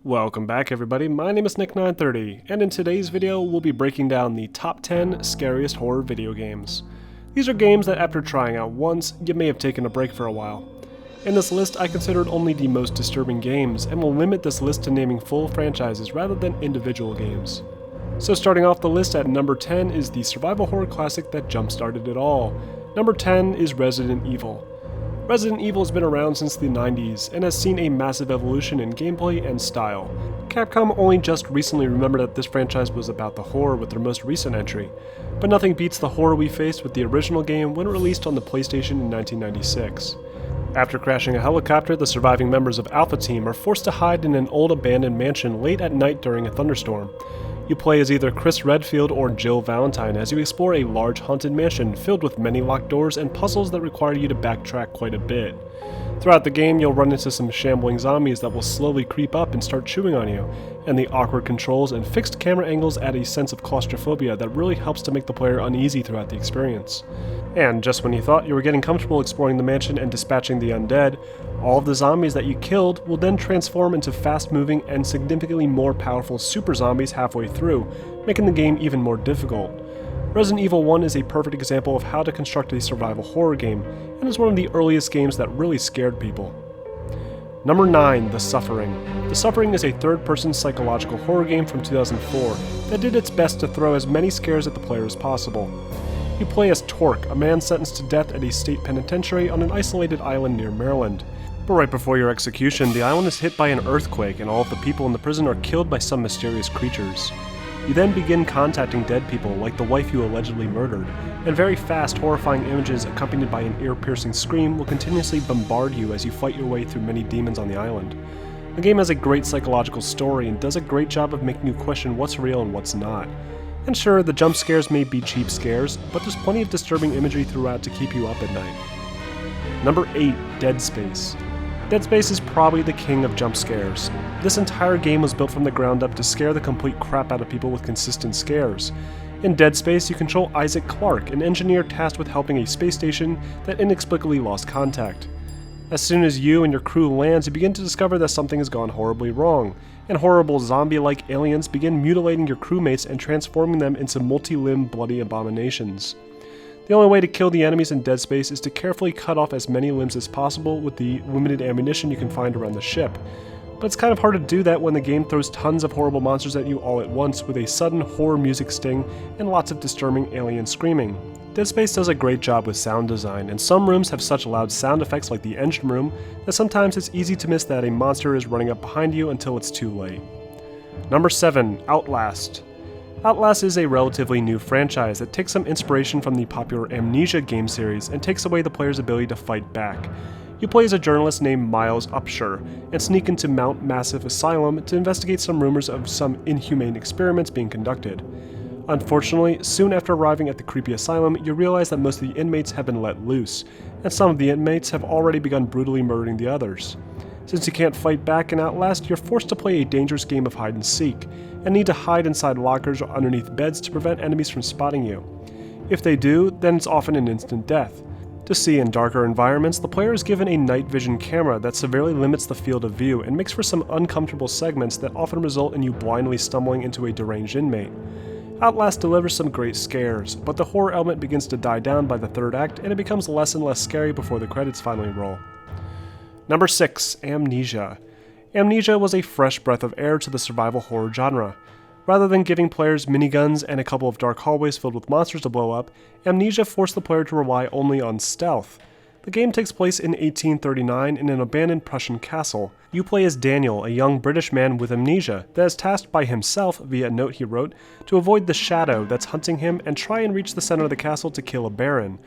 Welcome back everybody, my name is Nick930, and in today's video we'll be breaking down the top 10 scariest horror video games. These are games that after trying out once, you may have taken a break for a while. In this list I considered only the most disturbing games, and will limit this list to naming full franchises rather than individual games. So starting off the list at number 10 is the survival horror classic that jump-started it all. Number 10 is Resident Evil. Resident Evil has been around since the 90s and has seen a massive evolution in gameplay and style. Capcom only just recently remembered that this franchise was about the horror with their most recent entry, but nothing beats the horror we faced with the original game when released on the PlayStation in 1996. After crashing a helicopter, the surviving members of Alpha Team are forced to hide in an old abandoned mansion late at night during a thunderstorm. You play as either Chris Redfield or Jill Valentine as you explore a large haunted mansion filled with many locked doors and puzzles that require you to backtrack quite a bit. Throughout the game, you'll run into some shambling zombies that will slowly creep up and start chewing on you, and the awkward controls and fixed camera angles add a sense of claustrophobia that really helps to make the player uneasy throughout the experience. And just when you thought you were getting comfortable exploring the mansion and dispatching the undead, all of the zombies that you killed will then transform into fast-moving and significantly more powerful super zombies halfway through, making the game even more difficult. Resident Evil 1 is a perfect example of how to construct a survival horror game, and is one of the earliest games that really scared people. Number 9, The Suffering. The Suffering is a third-person psychological horror game from 2004 that did its best to throw as many scares at the player as possible. You play as Torque, a man sentenced to death at a state penitentiary on an isolated island near Maryland. But right before your execution, the island is hit by an earthquake and all of the people in the prison are killed by some mysterious creatures. You then begin contacting dead people, like the wife you allegedly murdered, and very fast, horrifying images accompanied by an ear-piercing scream will continuously bombard you as you fight your way through many demons on the island. The game has a great psychological story and does a great job of making you question what's real and what's not. And sure, the jump scares may be cheap scares, but there's plenty of disturbing imagery throughout to keep you up at night. Number 8, Dead Space. Dead Space is probably the king of jump scares. This entire game was built from the ground up to scare the complete crap out of people with consistent scares. In Dead Space, you control Isaac Clarke, an engineer tasked with helping a space station that inexplicably lost contact. As soon as you and your crew lands, you begin to discover that something has gone horribly wrong, and horrible zombie-like aliens begin mutilating your crewmates and transforming them into multi-limbed bloody abominations. The only way to kill the enemies in Dead Space is to carefully cut off as many limbs as possible with the limited ammunition you can find around the ship. But it's kind of hard to do that when the game throws tons of horrible monsters at you all at once with a sudden horror music sting and lots of disturbing alien screaming. Dead Space does a great job with sound design, and some rooms have such loud sound effects like the engine room that sometimes it's easy to miss that a monster is running up behind you until it's too late. Number 7, Outlast. Outlast is a relatively new franchise that takes some inspiration from the popular Amnesia game series and takes away the player's ability to fight back. You play as a journalist named Miles Upshur and sneak into Mount Massive Asylum to investigate some rumors of some inhumane experiments being conducted. Unfortunately, soon after arriving at the creepy asylum, you realize that most of the inmates have been let loose, and some of the inmates have already begun brutally murdering the others. Since you can't fight back in Outlast, you're forced to play a dangerous game of hide and seek, and need to hide inside lockers or underneath beds to prevent enemies from spotting you. If they do, then it's often an instant death. To see in darker environments, the player is given a night vision camera that severely limits the field of view and makes for some uncomfortable segments that often result in you blindly stumbling into a deranged inmate. Outlast delivers some great scares, but the horror element begins to die down by the third act and it becomes less and less scary before the credits finally roll. Number 6, Amnesia. Amnesia was a fresh breath of air to the survival horror genre. Rather than giving players miniguns and a couple of dark hallways filled with monsters to blow up, Amnesia forced the player to rely only on stealth. The game takes place in 1839 in an abandoned Prussian castle. You play as Daniel, a young British man with amnesia that is tasked by himself, via a note he wrote, to avoid the shadow that's hunting him and try and reach the center of the castle to kill a baron.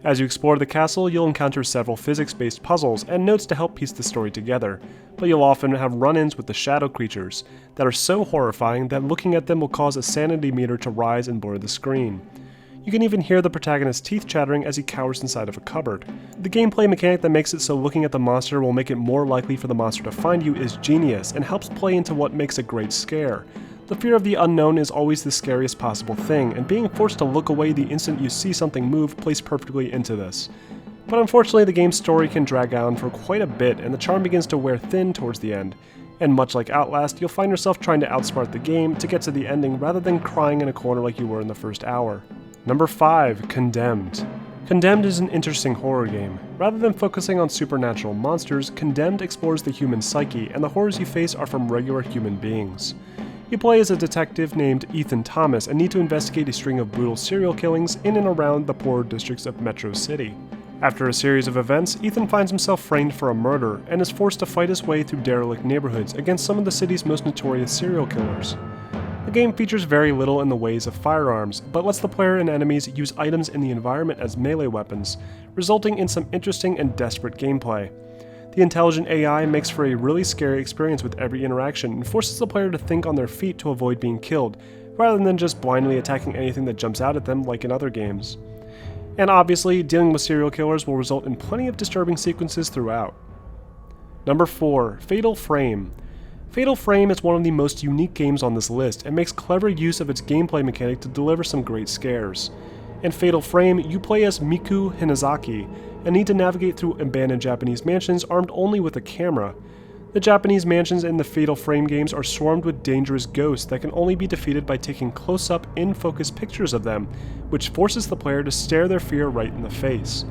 As you explore the castle, you'll encounter several physics-based puzzles and notes to help piece the story together, but you'll often have run-ins with the shadow creatures that are so horrifying that looking at them will cause a sanity meter to rise and blur the screen. You can even hear the protagonist's teeth chattering as he cowers inside of a cupboard. The gameplay mechanic that makes it so looking at the monster will make it more likely for the monster to find you is genius and helps play into what makes a great scare. The fear of the unknown is always the scariest possible thing, and being forced to look away the instant you see something move plays perfectly into this. But unfortunately the game's story can drag on for quite a bit and the charm begins to wear thin towards the end. And much like Outlast, you'll find yourself trying to outsmart the game to get to the ending rather than crying in a corner like you were in the first hour. Number 5. Condemned. Condemned is an interesting horror game. Rather than focusing on supernatural monsters, Condemned explores the human psyche, and the horrors you face are from regular human beings. You play as a detective named Ethan Thomas and need to investigate a string of brutal serial killings in and around the poorer districts of Metro City. After a series of events, Ethan finds himself framed for a murder and is forced to fight his way through derelict neighborhoods against some of the city's most notorious serial killers. The game features very little in the ways of firearms, but lets the player and enemies use items in the environment as melee weapons, resulting in some interesting and desperate gameplay. The intelligent AI makes for a really scary experience with every interaction and forces the player to think on their feet to avoid being killed, rather than just blindly attacking anything that jumps out at them like in other games. And obviously, dealing with serial killers will result in plenty of disturbing sequences throughout. Number 4. Fatal Frame. Fatal Frame is one of the most unique games on this list and makes clever use of its gameplay mechanic to deliver some great scares. In Fatal Frame, you play as Miku Hinazaki and need to navigate through abandoned Japanese mansions armed only with a camera. The Japanese mansions in the Fatal Frame games are swarmed with dangerous ghosts that can only be defeated by taking close-up, in-focus pictures of them, which forces the player to stare their fear right in the face.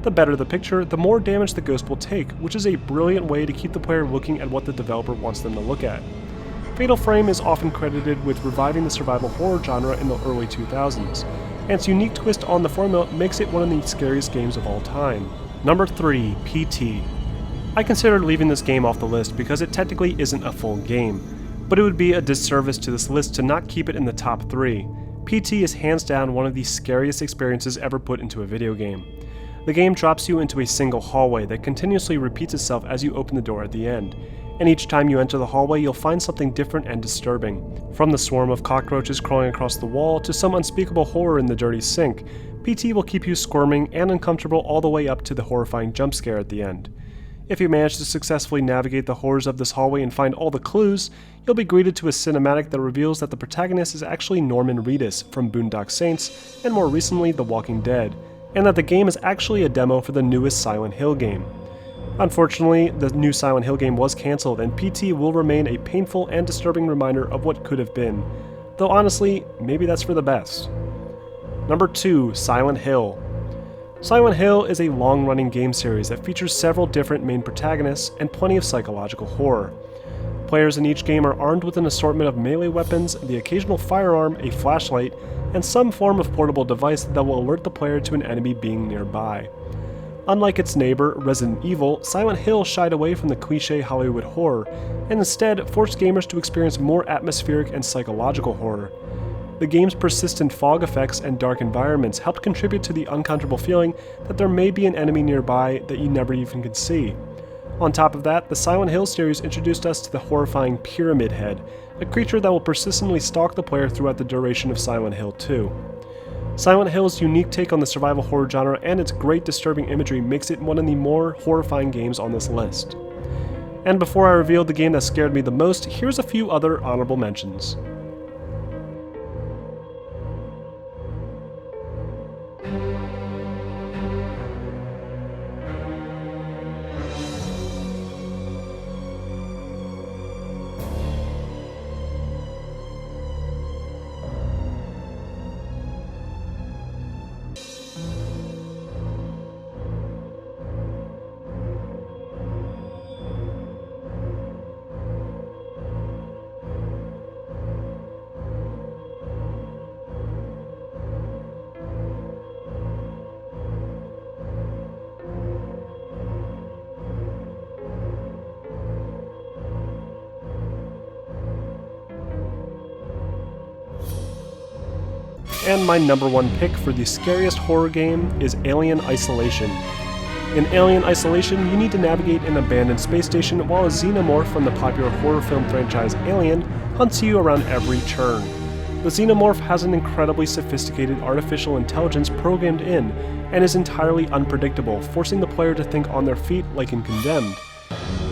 The better the picture, the more damage the ghost will take, which is a brilliant way to keep the player looking at what the developer wants them to look at. Fatal Frame is often credited with reviving the survival horror genre in the early 2000s, and its unique twist on the formula makes it one of the scariest games of all time. Number 3. PT. I considered leaving this game off the list because it technically isn't a full game, but it would be a disservice to this list to not keep it in the top 3. PT is hands down one of the scariest experiences ever put into a video game. The game drops you into a single hallway that continuously repeats itself as you open the door at the end, and each time you enter the hallway you'll find something different and disturbing. From the swarm of cockroaches crawling across the wall to some unspeakable horror in the dirty sink, PT will keep you squirming and uncomfortable all the way up to the horrifying jump scare at the end. If you manage to successfully navigate the horrors of this hallway and find all the clues, you'll be greeted to a cinematic that reveals that the protagonist is actually Norman Reedus from Boondock Saints and more recently The Walking Dead, and that the game is actually a demo for the newest Silent Hill game. Unfortunately, the new Silent Hill game was cancelled and PT will remain a painful and disturbing reminder of what could have been, though honestly, maybe that's for the best. Number 2. Silent Hill. Silent Hill is a long-running game series that features several different main protagonists and plenty of psychological horror. Players in each game are armed with an assortment of melee weapons, the occasional firearm, a flashlight, and some form of portable device that will alert the player to an enemy being nearby. Unlike its neighbor, Resident Evil, Silent Hill shied away from the cliché Hollywood horror, and instead forced gamers to experience more atmospheric and psychological horror. The game's persistent fog effects and dark environments helped contribute to the uncomfortable feeling that there may be an enemy nearby that you never even could see. On top of that, the Silent Hill series introduced us to the horrifying Pyramid Head, a creature that will persistently stalk the player throughout the duration of Silent Hill 2. Silent Hill's unique take on the survival horror genre and its great disturbing imagery makes it one of the more horrifying games on this list. And before I reveal the game that scared me the most, here's a few other honorable mentions. And my number 1 pick for the scariest horror game is Alien Isolation. In Alien Isolation, you need to navigate an abandoned space station while a xenomorph from the popular horror film franchise Alien hunts you around every turn. The xenomorph has an incredibly sophisticated artificial intelligence programmed in, and is entirely unpredictable, forcing the player to think on their feet like in Condemned.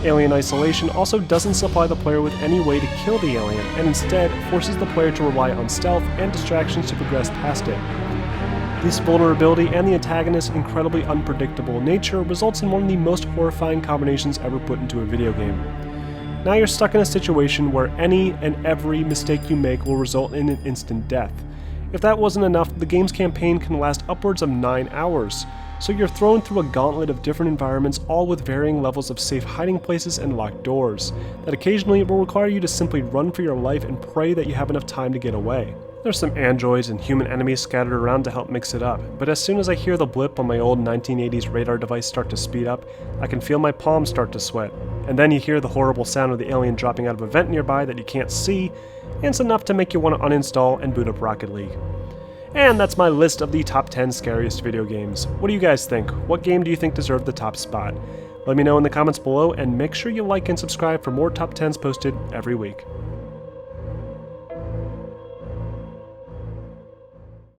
Alien Isolation also doesn't supply the player with any way to kill the alien, and instead forces the player to rely on stealth and distractions to progress past it. This vulnerability and the antagonist's incredibly unpredictable nature results in one of the most horrifying combinations ever put into a video game. Now you're stuck in a situation where any and every mistake you make will result in an instant death. If that wasn't enough, the game's campaign can last upwards of 9 hours, so you're thrown through a gauntlet of different environments, all with varying levels of safe hiding places and locked doors, that occasionally will require you to simply run for your life and pray that you have enough time to get away. There's some androids and human enemies scattered around to help mix it up, but as soon as I hear the blip on my old 1980s radar device start to speed up, I can feel my palms start to sweat. And then you hear the horrible sound of the alien dropping out of a vent nearby that you can't see, and it's enough to make you want to uninstall and boot up Rocket League. And that's my list of the top 10 scariest video games. What do you guys think? What game do you think deserved the top spot? Let me know in the comments below, and make sure you like and subscribe for more top 10s posted every week.